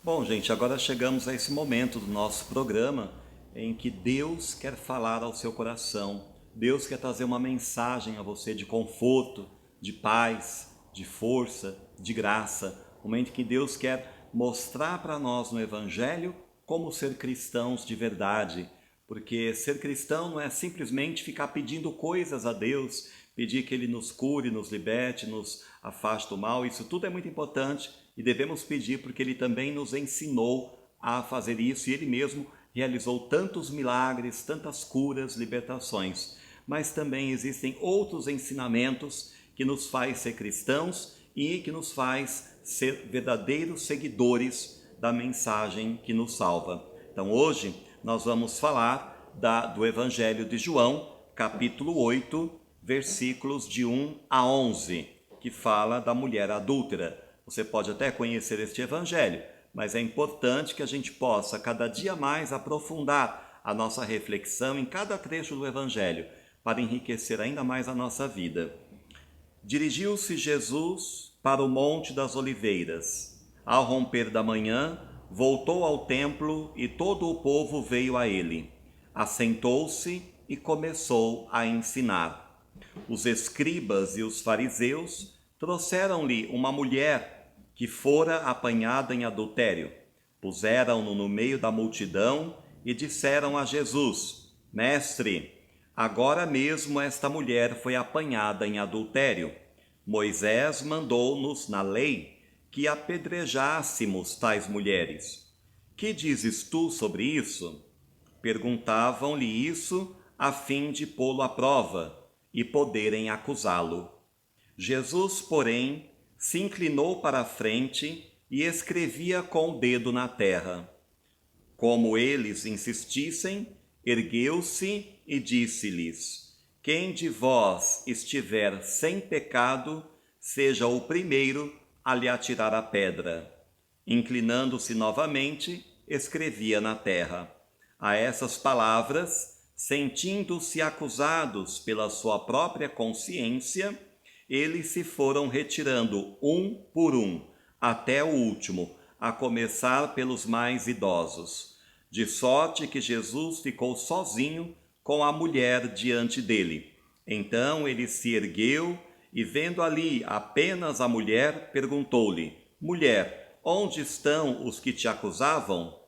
Bom, gente, agora chegamos a esse momento do nosso programa em que Deus quer falar ao seu coração. Deus quer trazer uma mensagem a você de conforto, de paz, de força, de graça. Um momento que Deus quer mostrar para nós no Evangelho como ser cristãos de verdade. Porque ser cristão não é simplesmente ficar pedindo coisas a Deus, pedir que Ele nos cure, nos liberte, nos afaste do mal. Isso tudo é muito importante e devemos pedir porque Ele também nos ensinou a fazer isso e Ele mesmo realizou tantos milagres, tantas curas, libertações. Mas também existem outros ensinamentos que nos faz ser cristãos e que nos faz ser verdadeiros seguidores da mensagem que nos salva. Então hoje nós vamos falar do Evangelho de João, capítulo 8, versículos de 1 a 11, que fala da mulher adúltera. Você pode até conhecer este Evangelho, mas é importante que a gente possa cada dia mais aprofundar a nossa reflexão em cada trecho do Evangelho, para enriquecer ainda mais a nossa vida. Dirigiu-se Jesus para o Monte das Oliveiras. Ao romper da manhã, voltou ao templo e todo o povo veio a ele. Assentou-se e começou a ensinar. Os escribas e os fariseus trouxeram-lhe uma mulher que fora apanhada em adultério. Puseram-no no meio da multidão e disseram a Jesus: Mestre, agora mesmo esta mulher foi apanhada em adultério. Moisés mandou-nos na lei que apedrejássemos tais mulheres. Que dizes tu sobre isso? Perguntavam-lhe isso a fim de pô-lo à prova e poderem acusá-lo. Jesus, porém, se inclinou para a frente e escrevia com o dedo na terra. Como eles insistissem, ergueu-se e disse-lhes: Quem de vós estiver sem pecado, seja o primeiro a lhe atirar a pedra. Inclinando-se novamente, escrevia na terra. A essas palavras, sentindo-se acusados pela sua própria consciência, eles se foram retirando um por um, até o último, a começar pelos mais idosos. De sorte que Jesus ficou sozinho com a mulher diante dele. Então ele se ergueu e, vendo ali apenas a mulher, perguntou-lhe: Mulher, onde estão os que te acusavam?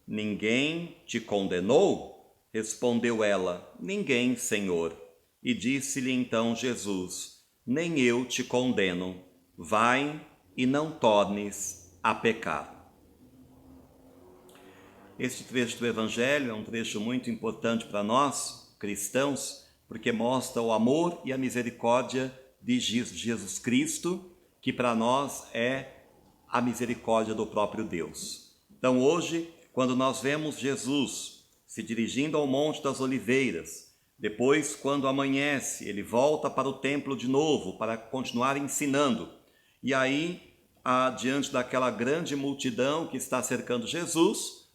Ninguém te condenou? Respondeu ela: Ninguém, Senhor. E disse-lhe então Jesus: Nem eu te condeno. Vai e não tornes a pecar. Este trecho do Evangelho é um trecho muito importante para nós, cristãos, porque mostra o amor e a misericórdia de Jesus Cristo, que para nós é a misericórdia do próprio Deus. Então hoje, quando nós vemos Jesus se dirigindo ao Monte das Oliveiras, depois, quando amanhece, ele volta para o templo de novo para continuar ensinando. E aí, diante daquela grande multidão que está cercando Jesus,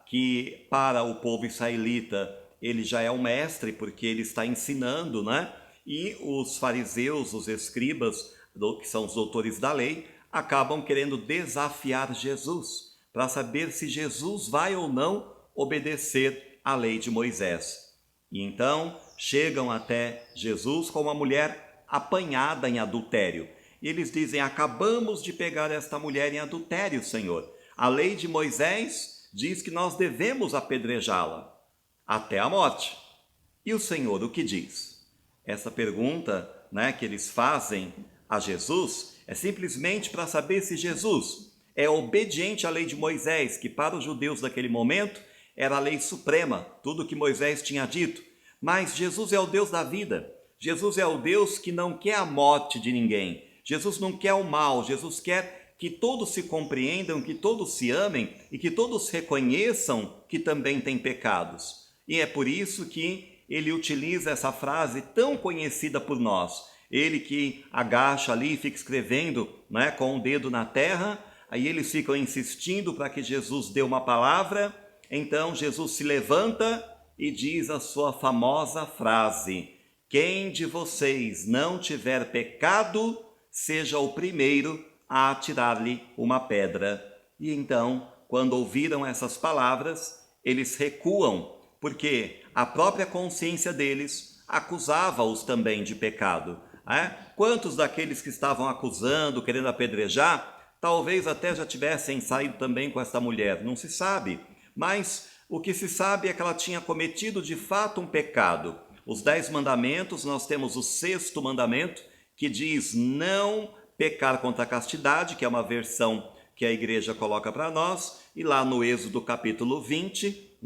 que para o povo israelita ele já é um mestre porque ele está ensinando, né? E os fariseus, os escribas, que são os doutores da lei, acabam querendo desafiar Jesus para saber se Jesus vai ou não obedecer à lei de Moisés. E então chegam até Jesus com uma mulher apanhada em adultério. E eles dizem: acabamos de pegar esta mulher em adultério, Senhor. A lei de Moisés diz que nós devemos apedrejá-la até a morte. E o Senhor o que diz? Essa pergunta, que eles fazem a Jesus é simplesmente para saber se Jesus é obediente à lei de Moisés, que para os judeus daquele momento era a lei suprema, tudo que Moisés tinha dito. Mas Jesus é o Deus da vida. Jesus é o Deus que não quer a morte de ninguém. Jesus não quer o mal. Jesus quer que todos se compreendam, que todos se amem e que todos reconheçam que também têm pecados. E é por isso que ele utiliza essa frase tão conhecida por nós. Ele que agacha ali e fica escrevendo, com o dedo na terra, aí eles ficam insistindo para que Jesus dê uma palavra. Então Jesus se levanta e diz a sua famosa frase: quem de vocês não tiver pecado, seja o primeiro a atirar-lhe uma pedra. E então, quando ouviram essas palavras, eles recuam, porque a própria consciência deles acusava-os também de pecado. Quantos daqueles que estavam acusando, querendo apedrejar, talvez até já tivessem saído também com esta mulher? Não se sabe. Mas o que se sabe é que ela tinha cometido de fato um pecado. Os 10 mandamentos, nós temos o 6º mandamento, que diz não pecar contra a castidade, que é uma versão que a igreja coloca para nós, e lá no Êxodo capítulo 20,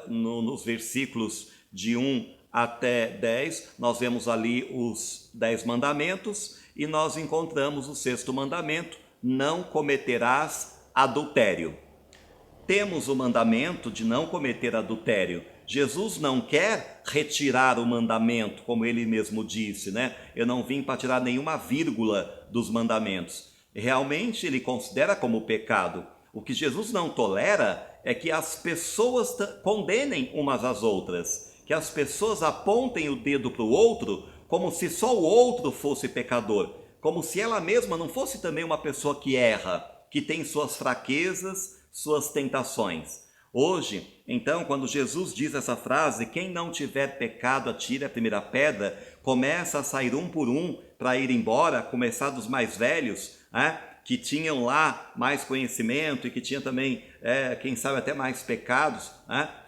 nos versículos de 1 até 10, nós vemos ali os 10 mandamentos, e nós encontramos o 6º mandamento, não cometerás adultério. Temos o mandamento de não cometer adultério. Jesus não quer retirar o mandamento, como ele mesmo disse, Eu não vim para tirar nenhuma vírgula dos mandamentos. Realmente ele considera como pecado. O que Jesus não tolera é que as pessoas condenem umas às outras, que as pessoas apontem o dedo para o outro como se só o outro fosse pecador, como se ela mesma não fosse também uma pessoa que erra, que tem suas fraquezas, suas tentações. Hoje, então, quando Jesus diz essa frase, quem não tiver pecado atire a primeira pedra, começa a sair um por um para ir embora, começar dos mais velhos, que tinham lá mais conhecimento e que tinham também, quem sabe até mais pecados,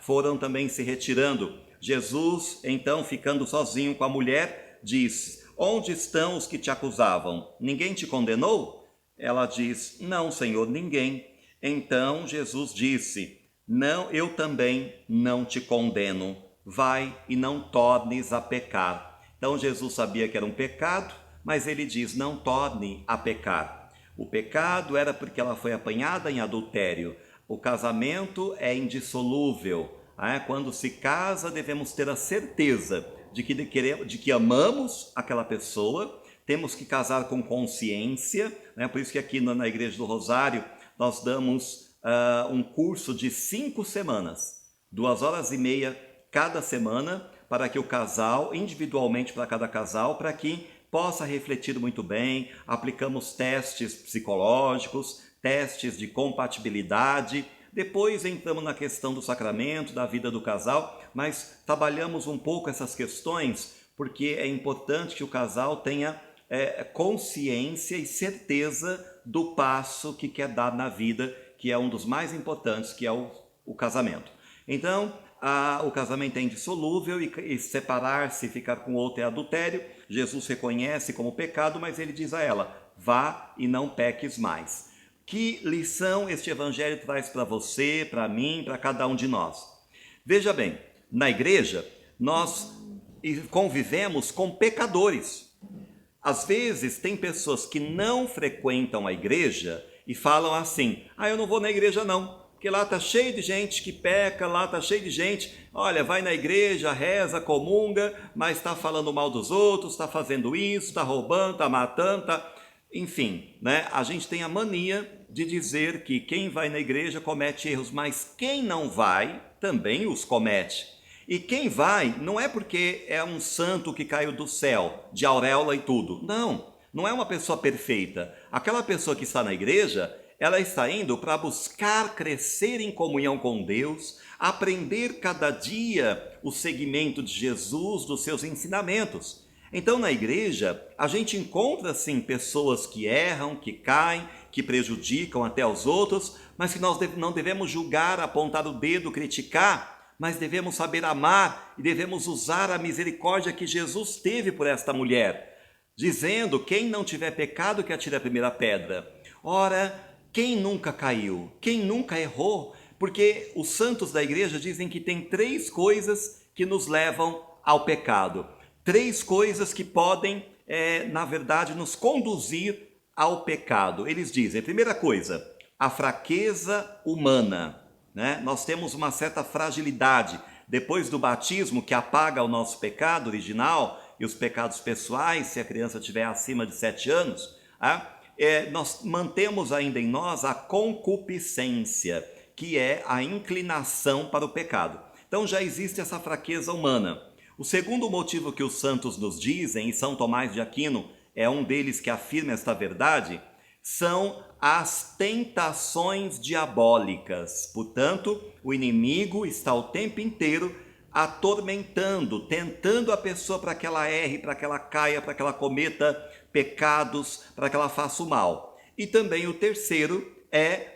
foram também se retirando. Jesus, então, ficando sozinho com a mulher, diz: onde estão os que te acusavam? Ninguém te condenou? Ela diz: não, Senhor, ninguém. Então Jesus disse: não, eu também não te condeno. Vai e não tornes a pecar. Então Jesus sabia que era um pecado, mas ele diz: não torne a pecar. O pecado era porque ela foi apanhada em adultério. O casamento é indissolúvel. Quando se casa, devemos ter a certeza de que amamos aquela pessoa. Temos que casar com consciência. Por isso que aqui na Igreja do Rosário nós damos um curso de 5 semanas, 2h30 cada semana, para que o casal, individualmente para cada casal, para que possa refletir muito bem. Aplicamos testes psicológicos, testes de compatibilidade. Depois entramos na questão do sacramento, da vida do casal, mas trabalhamos um pouco essas questões porque é importante que o casal tenha consciência e certeza do passo que quer dar na vida, que é um dos mais importantes, que é o casamento. Então, o casamento é indissolúvel e separar-se e ficar com outro é adultério. Jesus reconhece como pecado, mas ele diz a ela: vá e não peques mais. Que lição este evangelho traz para você, para mim, para cada um de nós? Veja bem, na igreja nós convivemos com pecadores. Às vezes tem pessoas que não frequentam a igreja e falam assim: eu não vou na igreja não, porque lá está cheio de gente que peca, lá está cheio de gente, olha, vai na igreja, reza, comunga, mas está falando mal dos outros, está fazendo isso, está roubando, está matando, Enfim, a gente tem a mania de dizer que quem vai na igreja comete erros, mas quem não vai também os comete. E quem vai não é porque é um santo que caiu do céu, de auréola e tudo. Não é uma pessoa perfeita. Aquela pessoa que está na igreja, ela está indo para buscar crescer em comunhão com Deus, aprender cada dia o segmento de Jesus, dos seus ensinamentos. Então, na igreja, a gente encontra, sim, pessoas que erram, que caem, que prejudicam até os outros, mas que nós não devemos julgar, apontar o dedo, criticar, mas devemos saber amar e devemos usar a misericórdia que Jesus teve por esta mulher, dizendo: quem não tiver pecado, que atire a primeira pedra. Ora, quem nunca caiu? Quem nunca errou? Porque os santos da igreja dizem que tem 3 coisas que nos levam ao pecado. 3 coisas que podem, na verdade, nos conduzir ao pecado. Eles dizem: primeira coisa, a fraqueza humana. Nós temos uma certa fragilidade. Depois do batismo, que apaga o nosso pecado original e os pecados pessoais, se a criança tiver acima de 7 anos, nós mantemos ainda em nós a concupiscência, que é a inclinação para o pecado. Então já existe essa fraqueza humana. O segundo motivo que os santos nos dizem, e São Tomás de Aquino é um deles que afirma esta verdade, são as tentações diabólicas. Portanto, o inimigo está o tempo inteiro atormentando, tentando a pessoa para que ela erre, para que ela caia, para que ela cometa pecados, para que ela faça o mal. E também o terceiro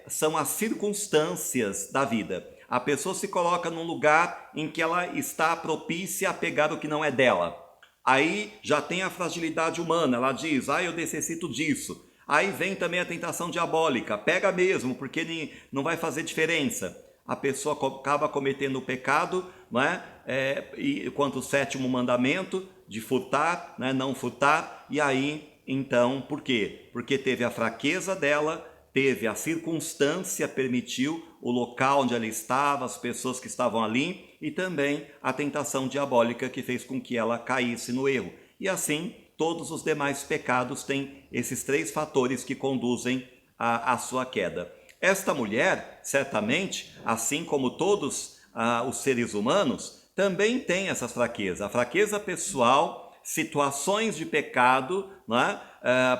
são as circunstâncias da vida. A pessoa se coloca num lugar em que ela está propícia a pegar o que não é dela. Aí já tem a fragilidade humana, ela diz, eu necessito disso. Aí vem também a tentação diabólica, pega mesmo, porque não vai fazer diferença. A pessoa acaba cometendo o pecado, não é? E quanto ao sétimo mandamento, de furtar, né? Não furtar, e aí, então, por quê? Porque teve a fraqueza dela, teve a circunstância, permitiu o local onde ela estava, as pessoas que estavam ali, e também a tentação diabólica que fez com que ela caísse no erro. E assim, todos os demais pecados têm esses três fatores que conduzem à sua queda. Esta mulher, certamente, assim como todos os seres humanos, também tem essas fraquezas. A fraqueza pessoal, situações de pecado, né?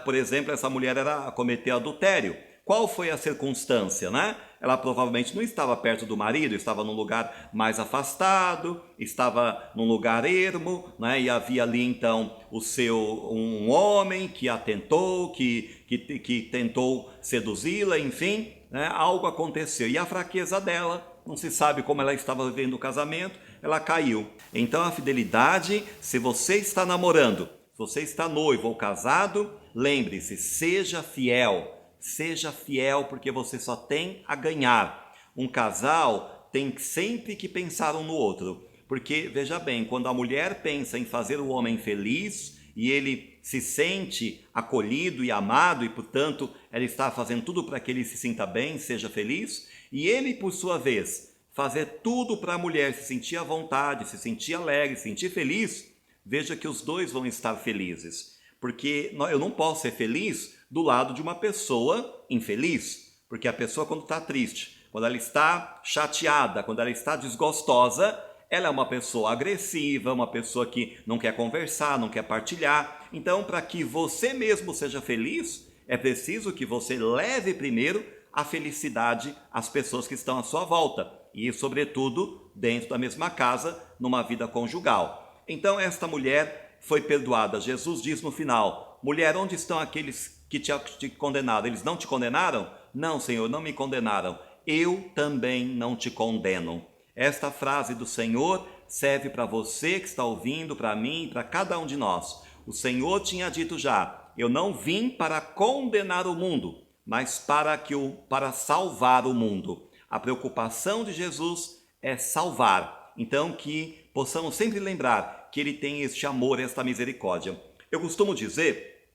Por exemplo, essa mulher cometeu adultério. Qual foi a circunstância, né? Ela provavelmente não estava perto do marido, estava num lugar mais afastado, estava num lugar ermo, né? E havia ali então um homem que a tentou, que tentou seduzi-la, enfim, né? Algo aconteceu. E a fraqueza dela, não se sabe como ela estava vivendo o casamento, ela caiu. Então a fidelidade, se você está namorando, se você está noivo ou casado, lembre-se, seja fiel. Seja fiel, porque você só tem a ganhar. Um casal tem sempre que pensar um no outro. Porque, veja bem, quando a mulher pensa em fazer o homem feliz e ele se sente acolhido e amado e, portanto, ela está fazendo tudo para que ele se sinta bem, seja feliz, e ele, por sua vez, fazer tudo para a mulher se sentir à vontade, se sentir alegre, se sentir feliz, veja que os dois vão estar felizes. Porque eu não posso ser feliz do lado de uma pessoa infeliz. Porque a pessoa, quando está triste, quando ela está chateada, quando ela está desgostosa, ela é uma pessoa agressiva, uma pessoa que não quer conversar, não quer partilhar. Então, para que você mesmo seja feliz, é preciso que você leve primeiro a felicidade às pessoas que estão à sua volta. E, sobretudo, dentro da mesma casa, numa vida conjugal. Então, esta mulher foi perdoada. Jesus diz no final, mulher, onde estão aqueles que te condenaram? Eles não te condenaram? Não, Senhor, não me condenaram. Eu também não te condeno. Esta frase do Senhor serve para você que está ouvindo, para mim, para cada um de nós. O Senhor tinha dito já, eu não vim para condenar o mundo, mas para salvar o mundo. A preocupação de Jesus é salvar. Então que possamos sempre lembrar que ele tem este amor, esta misericórdia. Eu costumo dizer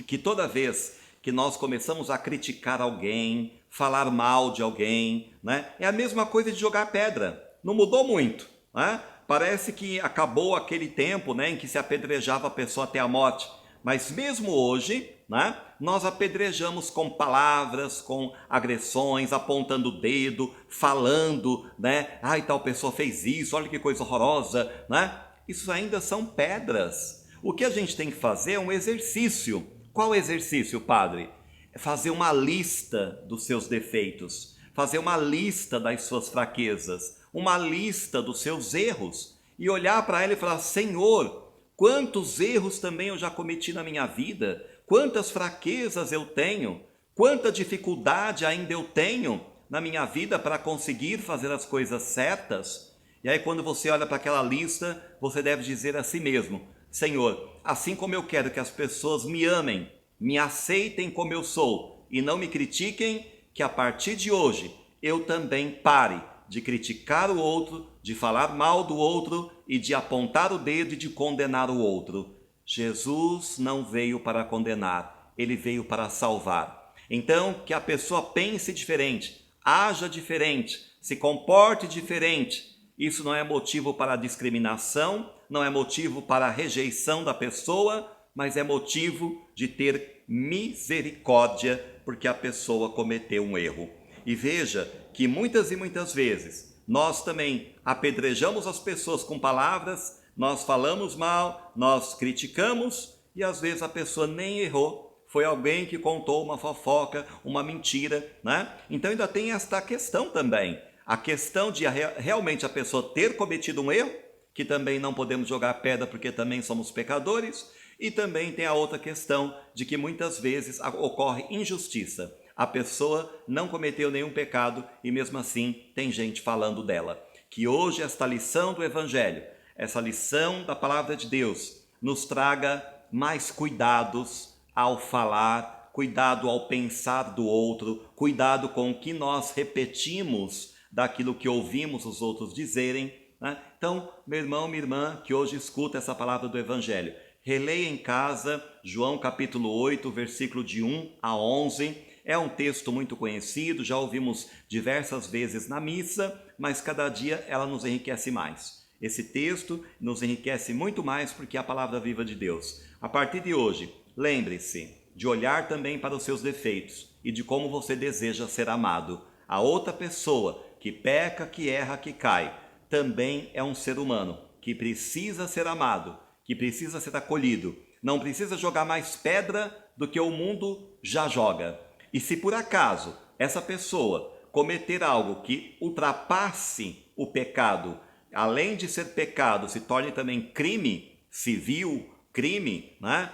que toda vez que nós começamos a criticar alguém, falar mal de alguém, né, é a mesma coisa de jogar pedra. Não mudou muito, né? Parece que acabou aquele tempo, né, em que se apedrejava a pessoa até a morte. Mas mesmo hoje, né, nós apedrejamos com palavras, com agressões, apontando o dedo, falando, né? Ai, tal pessoa fez isso, olha que coisa horrorosa, né? Isso ainda são pedras. O que a gente tem que fazer é um exercício. Qual exercício, padre? É fazer uma lista dos seus defeitos, fazer uma lista das suas fraquezas, uma lista dos seus erros e olhar para ela e falar, Senhor, quantos erros também eu já cometi na minha vida, quantas fraquezas eu tenho, quanta dificuldade ainda eu tenho na minha vida para conseguir fazer as coisas certas. E aí quando você olha para aquela lista, você deve dizer a si mesmo, Senhor, assim como eu quero que as pessoas me amem, me aceitem como eu sou e não me critiquem, que a partir de hoje eu também pare de criticar o outro, de falar mal do outro e de apontar o dedo e de condenar o outro. Jesus não veio para condenar, ele veio para salvar. Então, que a pessoa pense diferente, haja diferente, se comporte diferente. Isso não é motivo para discriminação, não é motivo para rejeição da pessoa, mas é motivo de ter misericórdia, porque a pessoa cometeu um erro. E veja que muitas e muitas vezes nós também apedrejamos as pessoas com palavras, nós falamos mal, nós criticamos e às vezes a pessoa nem errou, foi alguém que contou uma fofoca, uma mentira, né? Então ainda tem esta questão também. A questão de realmente a pessoa ter cometido um erro, que também não podemos jogar pedra porque também somos pecadores, e também tem a outra questão de que muitas vezes ocorre injustiça. A pessoa não cometeu nenhum pecado e mesmo assim tem gente falando dela. Que hoje esta lição do Evangelho, essa lição da Palavra de Deus, nos traga mais cuidados ao falar, cuidado ao pensar do outro, cuidado com o que nós repetimos daquilo que ouvimos os outros dizerem, né? Então, meu irmão, minha irmã, que hoje escuta essa palavra do Evangelho, releia em casa João capítulo 8, versículo de 1 a 11. É um texto muito conhecido, já ouvimos diversas vezes na missa, mas cada dia ela nos enriquece mais. Esse texto nos enriquece muito mais porque é a palavra viva de Deus. A partir de hoje, lembre-se de olhar também para os seus defeitos e de como você deseja ser amado. A outra pessoa que peca, que erra, que cai, também é um ser humano que precisa ser amado, que precisa ser acolhido. Não precisa jogar mais pedra do que o mundo já joga. E se por acaso essa pessoa cometer algo que ultrapasse o pecado, além de ser pecado, se torne também crime civil, crime, né,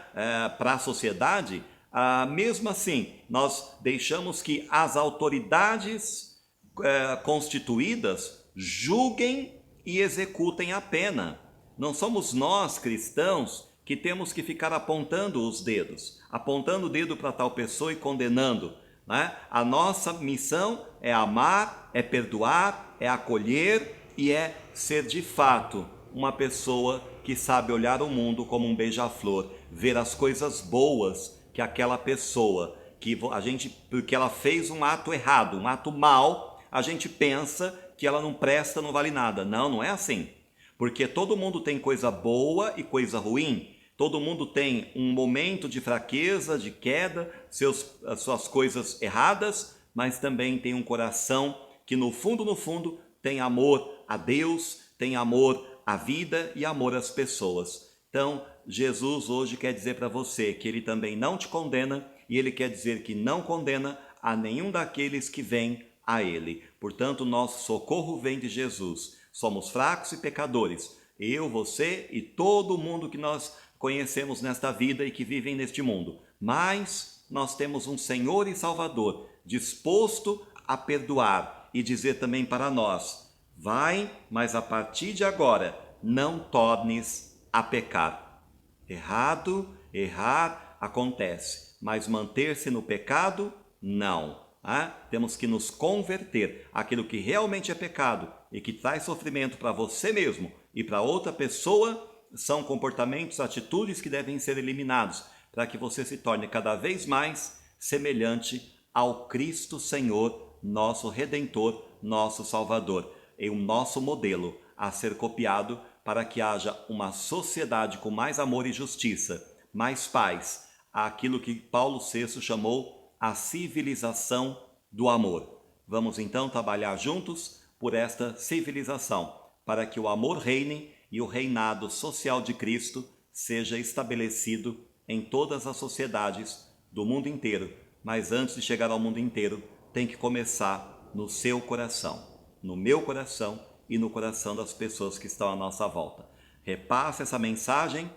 para a sociedade, mesmo assim, nós deixamos que as autoridades constituídas julguem e executem a pena. Não somos nós, cristãos, que temos que ficar apontando os dedos, apontando o dedo para tal pessoa e condenando, né? A nossa missão é amar, é perdoar, é acolher e é ser de fato uma pessoa que sabe olhar o mundo como um beija-flor, ver as coisas boas que aquela pessoa, porque ela fez um ato errado, um ato mau, a gente pensa que ela não presta, não vale nada. Não, não é assim. Porque todo mundo tem coisa boa e coisa ruim. Todo mundo tem um momento de fraqueza, de queda, suas coisas erradas, mas também tem um coração que no fundo, tem amor a Deus, tem amor à vida e amor às pessoas. Então, Jesus hoje quer dizer para você que ele também não te condena e ele quer dizer que não condena a nenhum daqueles que vêm a ele. Portanto, nosso socorro vem de Jesus. Somos fracos e pecadores. Eu, você e todo mundo que nós conhecemos nesta vida e que vivem neste mundo. Mas nós temos um Senhor e Salvador disposto a perdoar e dizer também para nós: vai, mas a partir de agora não tornes a pecar. Errar acontece, mas manter-se no pecado, não. Temos que nos converter. Aquilo que realmente é pecado e que traz sofrimento para você mesmo e para outra pessoa são comportamentos, atitudes que devem ser eliminados para que você se torne cada vez mais semelhante ao Cristo Senhor, nosso Redentor, nosso Salvador, e o nosso modelo a ser copiado para que haja uma sociedade com mais amor e justiça, mais paz, aquilo que Paulo VI chamou a civilização do amor. Vamos então trabalhar juntos por esta civilização, para que o amor reine e o reinado social de Cristo seja estabelecido em todas as sociedades do mundo inteiro. Mas antes de chegar ao mundo inteiro, tem que começar no seu coração, no meu coração e no coração das pessoas que estão à nossa volta. Repasse essa mensagem,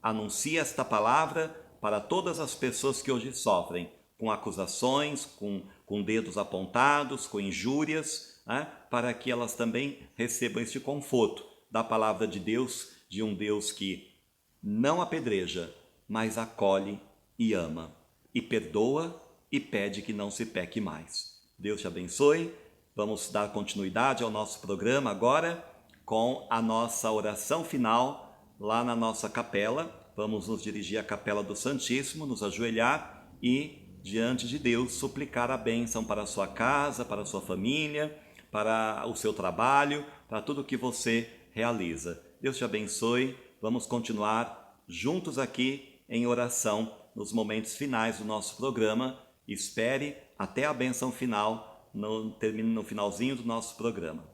anuncie esta palavra para todas as pessoas que hoje sofrem com acusações, com dedos apontados, com injúrias, para que elas também recebam este conforto da palavra de Deus, de um Deus que não apedreja, mas acolhe e ama, e perdoa e pede que não se peque mais. Deus te abençoe. Vamos dar continuidade ao nosso programa agora com a nossa oração final lá na nossa capela. Vamos nos dirigir à capela do Santíssimo, nos ajoelhar e, diante de Deus, suplicar a bênção para a sua casa, para a sua família, para o seu trabalho, para tudo que você realiza. Deus te abençoe. Vamos continuar juntos aqui em oração nos momentos finais do nosso programa. Espere até a bênção final, no finalzinho do nosso programa.